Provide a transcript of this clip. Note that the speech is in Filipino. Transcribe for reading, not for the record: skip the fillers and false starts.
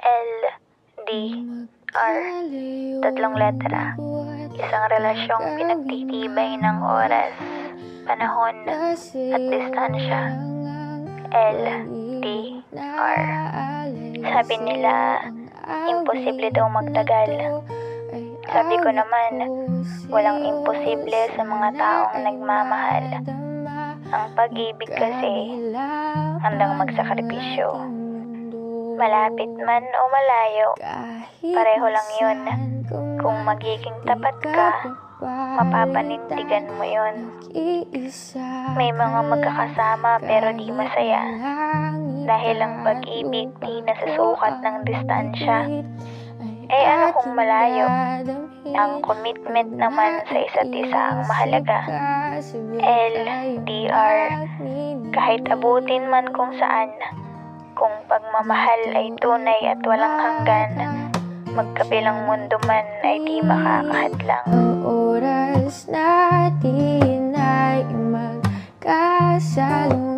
LDR, tatlong letra. Isang relasyong pinagtitibay ng oras, panahon, at distansya. LDR. Sabi nila, imposible daw magtagal. Sabi ko naman, walang imposible sa mga taong nagmamahal. Ang pag-ibig kasi, handang magsakripisyo. Malapit man o malayo, pareho lang yun. Kung magiging tapat ka, mapapanindigan mo yun. May mga magkakasama pero di masaya, dahil ang pag-ibig di nasusukat ng distansya. Eh ano kung malayo? Ang commitment naman sa isa't isa ang mahalaga. LDR, kahit abutin man kung saan, kung pagmamahal ay tunay at walang hanggan, magkabilang mundo man ay di makakahadlang. Ang oras natin ay magkasalo.